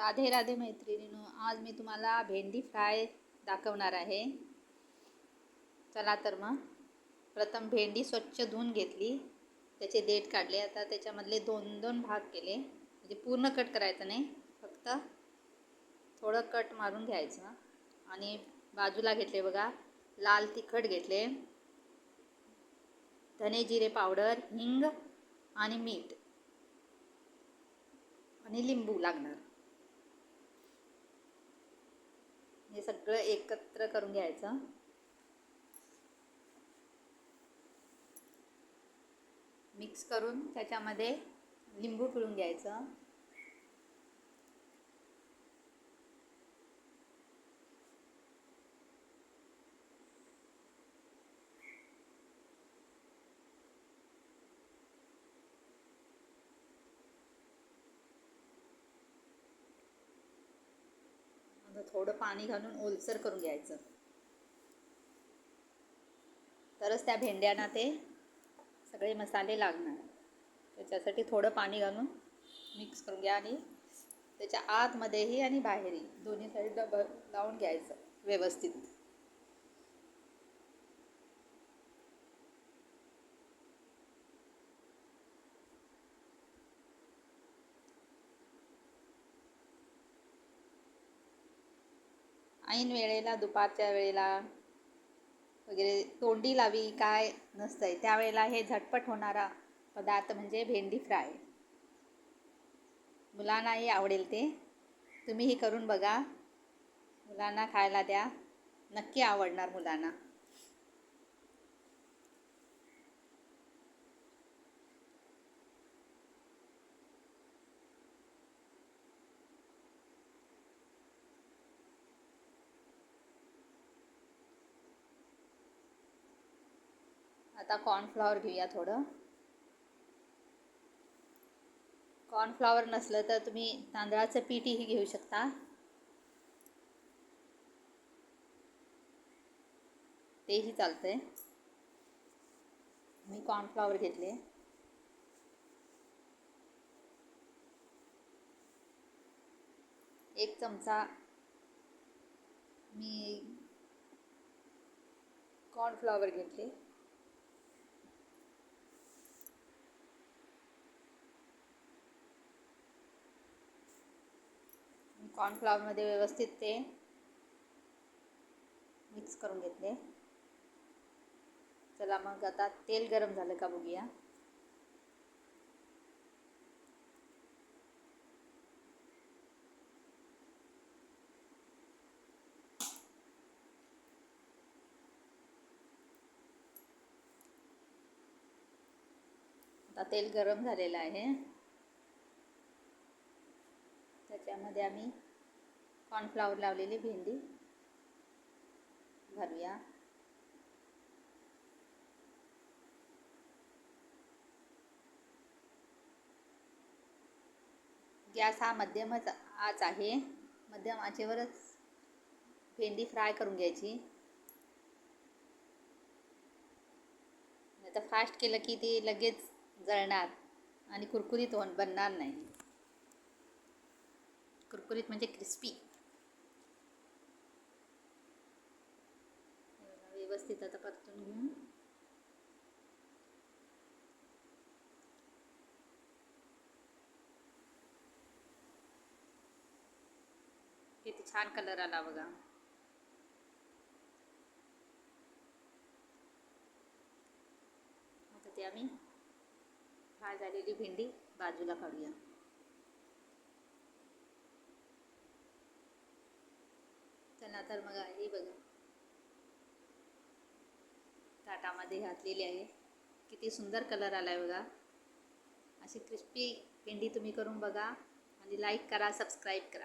राधे राधे मैत्रिणींनो, आज मी तुम्हाला भेंडी फ्राय दाखवणार आहे. चला तर मग प्रथम भेंडी स्वच्छ धुवून घेतली, त्याचे देठ काढले. आता त्याच्यामधले दोन दोन भाग केले, म्हणजे पूर्ण कट करायचं नाही, फक्त थोडं कट मारून घ्यायचं. आणि बाजूला घेतले बघा, लाल तिखट घेतले, धने जिरे पावडर, हिंग आणि मीठ आणि लिंबू लागणार. हे सगळं एकत्र करून घ्यायचं. मिक्स करून त्याच्यामध्ये लिंबू पिळून घ्यायचं. थोडं पाणी घालून ओलसर करून घ्यायचं, तरच त्या भेंड्यांना ते सगळे मसाले लागणार. त्याच्यासाठी थोडं पाणी घालून मिक्स करून घ्या आणि त्याच्या आतमध्येही आणि बाहेरही दोन्ही साईडला लावून घ्यायचं व्यवस्थित. ऐन वेळेला, दुपारच्या वेळेला वगैरे तोंडी लावी काय नसतंय, त्यावेळेला हे झटपट होणारा पदार्थ म्हणजे भेंडी फ्राय. मुलांनाही आवडेल ते. तुम्हीही करून बघा, मुलांना खायला द्या, नक्की आवडणार मुलांना. आता कॉर्नफ्लॉवर घेऊया थोडं. कॉर्नफ्लॉवर नसलं तर तुम्ही तांदळाचं पीठही घेऊ शकता, तेही चालतंय. मी कॉर्नफ्लॉवर घेतले. एक चमचा मी कॉर्नफ्लॉवर घेतले. कॉर्नफ्लॉवरमध्ये व्यवस्थित ते मिक्स करून घेतले. चला मग आता तेल गरम झालं का बघूया. आता तेल गरम झालेलं आहे. त्याच्यामध्ये आम्ही कॉर्नफ्लॉवर लावलेली भेंडी घालूया. गॅस हा मध्यमच आच आहे, मध्यम आचेवरच भेंडी फ्राय करून घ्यायची. आता फास्ट केलं की ती लगेच जळणार आणि कुरकुरीत बनणार नाही. कुरकुरीत म्हणजे क्रिस्पी. व्यवस्थित आता परतून घेऊन किती छान कलर आला बघा. आता ते आम्ही फ्राय झालेली भेंडी बाजूला काढूया. चला तर मग हे बघा, ताटामध्ये घातलेली आहे. किती सुंदर कलर आलाय बघा. अशी क्रिस्पी भेंडी तुम्ही करून बघा आणि लाईक करा, सबस्क्राईब करा.